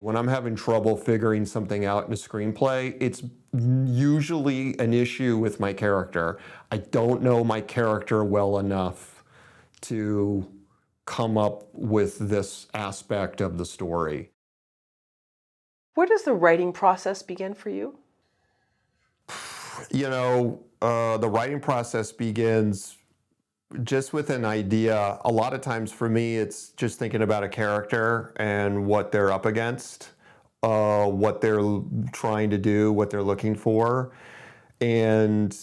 When I'm having trouble figuring something out in a screenplay, it's usually an issue with my character. I don't know my character well enough to come up with this aspect of the story. Where does the writing process begin for you? The writing process begins just with an idea. A lot of times for me, it's just thinking about a character and what they're up against, what they're trying to do, what they're looking for, and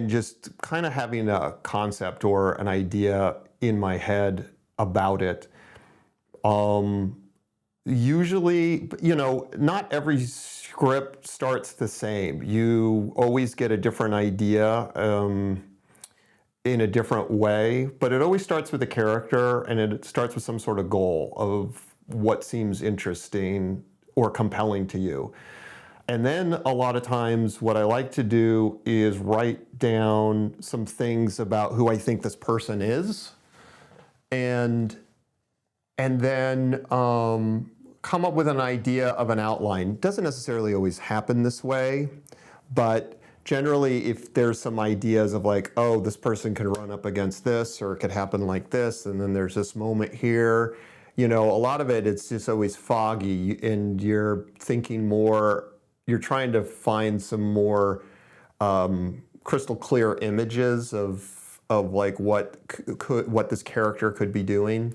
just kind of having a concept or an idea in my head about it. Usually, not every script starts the same. You always get a different idea in a different way, but it always starts with a character, and it starts with some sort of goal of what seems interesting or compelling to you. And then a lot of times what I like to do is write down some things about who I think this person is, and then come up with an idea of an outline. It doesn't necessarily always happen this way, but generally if there's some ideas of like, oh, this person could run up against this, or it could happen like this, and then there's this moment here, a lot of it's just always foggy, and you're thinking more, you're trying to find some more crystal clear images of like what this character could be doing.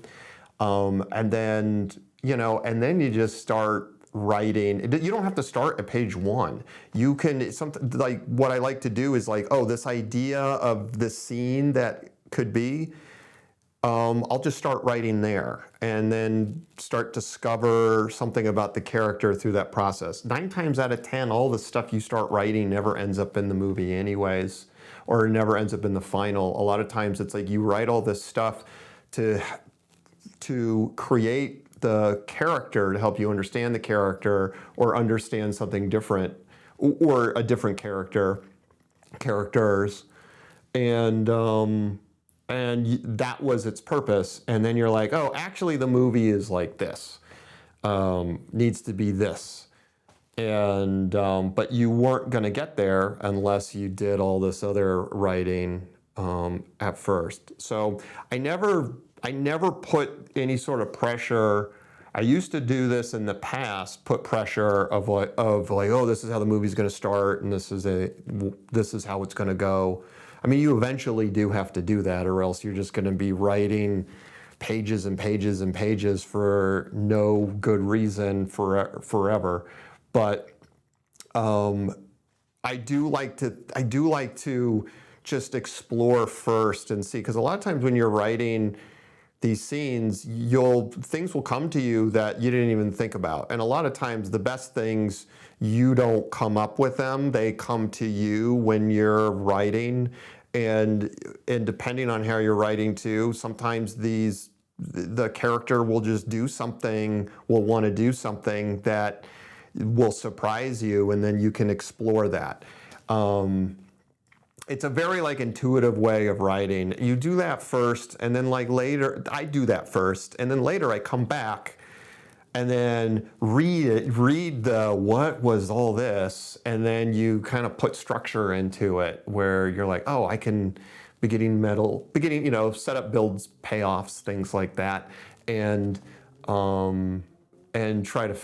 And then you just start writing. You don't have to start at page 1. You can, something like what I like to do is like, oh, this idea of this scene that could be, I'll just start writing there, and then start discover something about the character through that process. 9 times out of 10, all the stuff you start writing never ends up in the movie anyways, or never ends up in the final. A lot of times it's like you write all this stuff to create the character, to help you understand the character or understand something different, or a different characters, and that was its purpose. And then you're like, oh, actually the movie is like this, needs to be this, and but you weren't going to get there unless you did all this other writing at first. So I never put any sort of pressure. I used to do this in the past, put pressure of like, oh, this is how the movie's going to start, and this is how it's going to go. I mean, you eventually do have to do that, or else you're just going to be writing pages and pages and pages for no good reason forever. But I do like to just explore first and see, because a lot of times when you're writing these scenes, things will come to you that you didn't even think about. And a lot of times the best things, you don't come up with them, they come to you when you're writing. And depending on how you're writing too, sometimes the character will just will want to do something that will surprise you, and then you can explore that. It's a very intuitive way of writing. You do that first, and then later, I do that first, and then later I come back and then read what was all this, and then you kind of put structure into it where you're like, oh, I can beginning, setup, builds, payoffs, things like that, and try to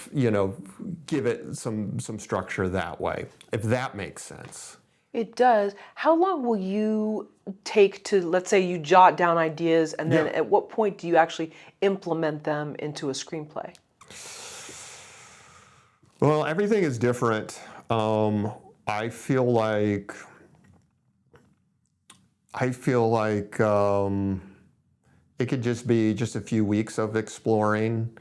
give it some structure that way, if that makes sense. It does. How long will you take to, let's say you jot down ideas, and then at what point do you actually implement them into a screenplay? Well, everything is different. I feel like it could just be just a few weeks of exploring.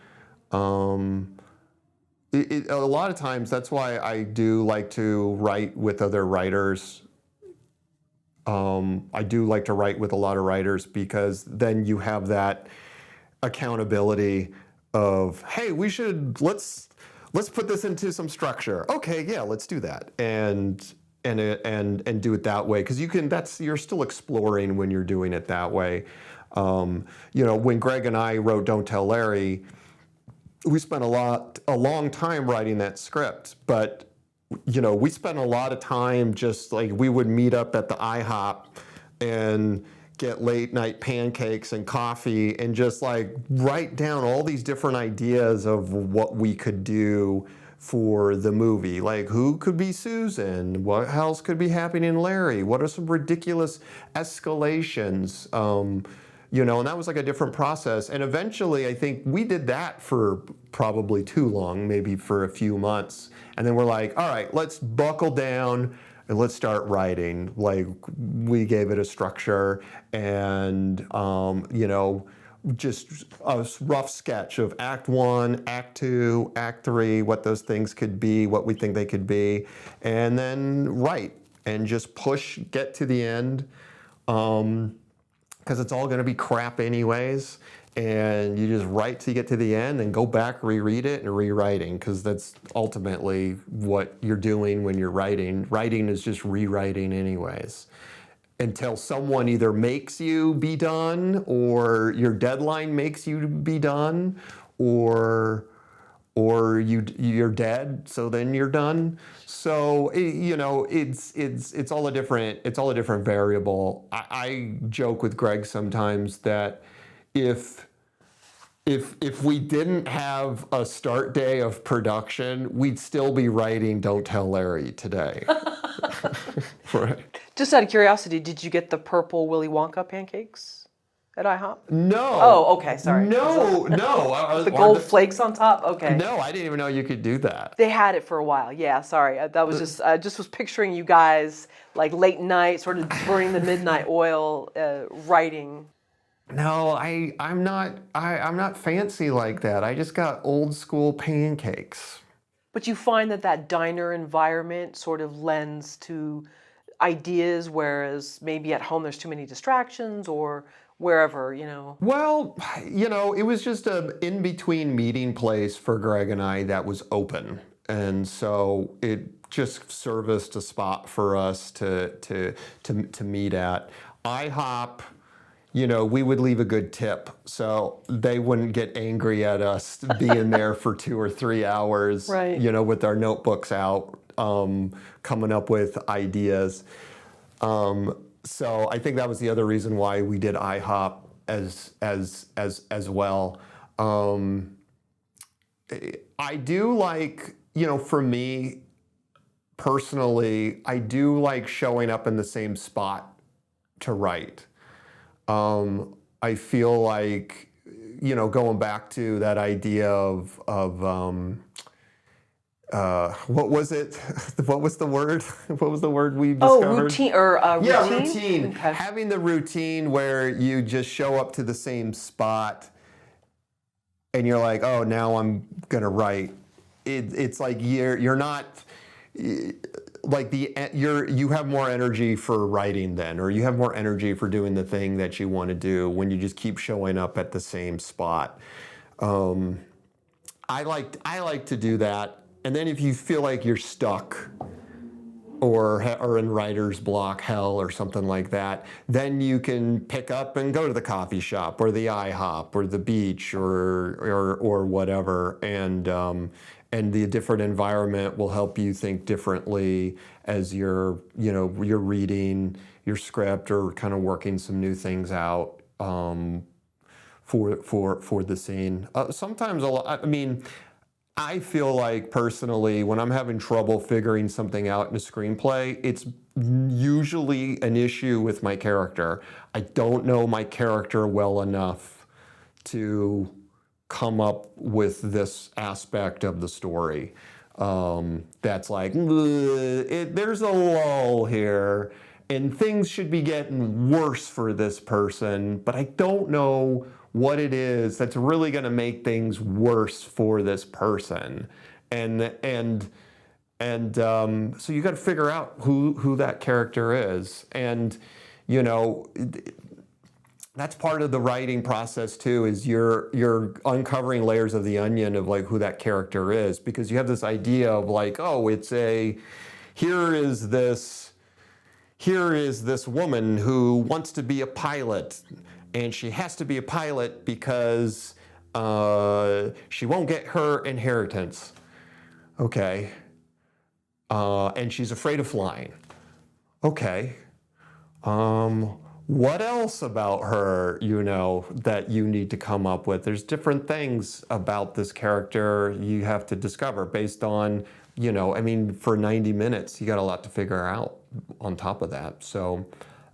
A lot of times, that's why I do like to write with other writers. I do like to write with a lot of writers, because then you have that accountability of, hey, let's put this into some structure. Okay, yeah, let's do that, and do it that way, because you're still exploring when you're doing it that way. When Greg and I wrote Don't Tell Larry, we spent a long time writing that script, but we spent a lot of time just like we would meet up at the IHOP and get late night pancakes and coffee and just like write down all these different ideas of what we could do for the movie. Like, who could be Susan? What else could be happening to Larry? What are some ridiculous escalations? And that was like a different process. And eventually, I think we did that for probably too long, maybe for a few months. And then we're like, all right, let's buckle down and let's start writing. Like, we gave it a structure and, just a rough sketch of Act 1, Act 2, Act 3, what those things could be, what we think they could be, and then write and just push, get to the end. Because it's all going to be crap anyways, and you just write till you get to the end and go back, reread it, and rewriting, because that's ultimately what you're doing when you're writing. Writing is just rewriting anyways, until someone either makes you be done, or your deadline makes you be done, or you're dead, so then you're done. So it's all a different variable. I joke with Greg sometimes that if we didn't have a start day of production, we'd still be writing Don't Tell Larry today. Right. Just out of curiosity, did you get the purple Willy Wonka pancakes at IHOP? No. Oh, okay, sorry. No. The gold flakes on top? Okay. No, I didn't even know you could do that. They had it for a while. Yeah, sorry. That was just, I just was picturing you guys like late night, sort of burning the midnight oil, writing. No, I'm not fancy like that. I just got old school pancakes. But you find that diner environment sort of lends to ideas, whereas maybe at home there's too many distractions, or wherever, Well, it was just an in-between meeting place for Greg and I that was open. And so it just serviced a spot for us to meet at. IHOP, we would leave a good tip, so they wouldn't get angry at us being there for 2 or 3 hours, right. With our notebooks out, coming up with ideas. So I think that was the other reason why we did IHOP as well. I do like, for me personally, I do like showing up in the same spot to write. I feel like, going back to that idea of what was it? What was the word? What was the word we discovered? Oh, routine routine? Yeah, routine. Okay. Having the routine where you just show up to the same spot and you're like, oh, now I'm gonna write. It's like you're not like you have more energy for writing then, or you have more energy for doing the thing that you want to do when you just keep showing up at the same spot. I like to do that. And then if you feel like you're stuck or in writer's block hell or something like that, then you can pick up and go to the coffee shop or the IHOP or the beach or whatever, and the different environment will help you think differently as you're reading your script or kind of working some new things out for the scene. Sometimes a lot. I mean, I feel like personally, when I'm having trouble figuring something out in a screenplay, it's usually an issue with my character. I don't know my character well enough to come up with this aspect of the story. That's like, there's a lull here, and things should be getting worse for this person, but I don't know what it is that's really going to make things worse for this person, and so you got to figure out who that character is, and that's part of the writing process too. Is you're uncovering layers of the onion of like who that character is, because you have this idea of like, oh, here is this woman who wants to be a pilot. And she has to be a pilot because She won't get her inheritance. Okay. And she's afraid of flying. Okay. What else about her, that you need to come up with? There's different things about this character you have to discover based on, for 90 minutes, you got a lot to figure out on top of that. So,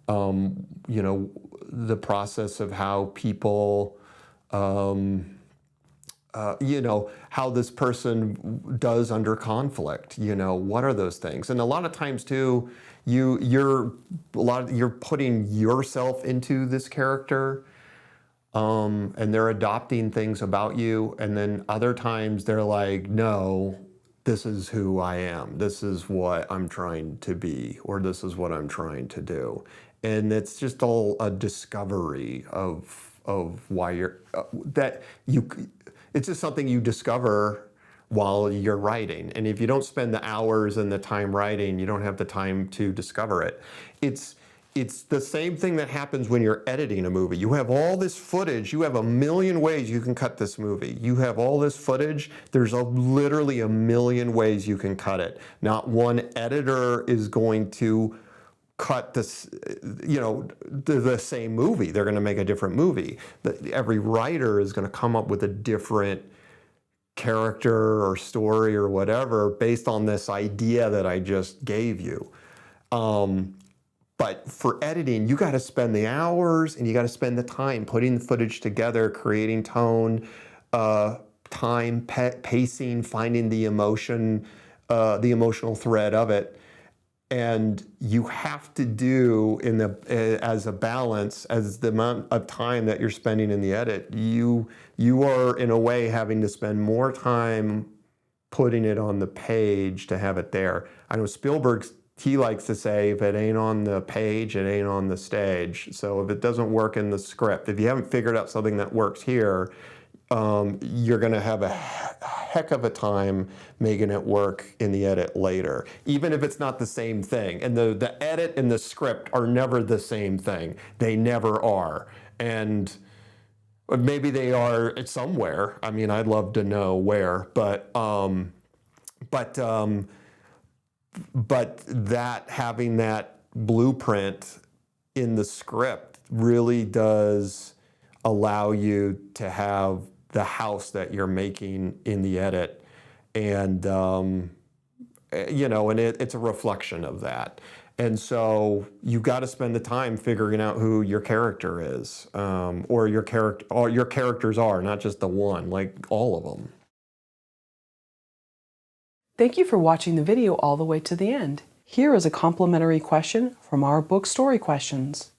the process of how people, how this person does under conflict, what are those things? And a lot of times too, you're putting yourself into this character, and they're adopting things about you. And then other times they're like, no, this is who I am. This is what I'm trying to be, or this is what I'm trying to do. And it's just all a discovery of why it's just something you discover while you're writing. And if you don't spend the hours and the time writing, you don't have the time to discover it. It's the same thing that happens when you're editing a movie. You have all this footage. You have a million ways you can cut this movie. You have all this footage. There's literally a million ways you can cut it. Not one editor is going to cut this, the same movie. They're going to make a different movie. Every writer is going to come up with a different character or story or whatever based on this idea that I just gave you. But for editing, you got to spend the hours and you got to spend the time putting the footage together, creating tone, time, pacing, finding the emotion, the emotional thread of it. And you have to do as a balance, as the amount of time that you're spending in the edit, you are in a way having to spend more time putting it on the page to have it there. I know Spielberg, he likes to say, if it ain't on the page, it ain't on the stage. So if it doesn't work in the script, if you haven't figured out something that works here, you're going to have a heck of a time making it work in the edit later, even if it's not the same thing. And the edit and the script are never the same thing. They never are. And maybe they are somewhere. I mean, I'd love to know where, but that having that blueprint in the script really does allow you to have the house that you're making in the edit, and and it's a reflection of that. And so you got to spend the time figuring out who your character is, or your characters are, not just the one, like all of them. Thank you for watching the video all the way to the end. Here is a complimentary question from our book Story Questions.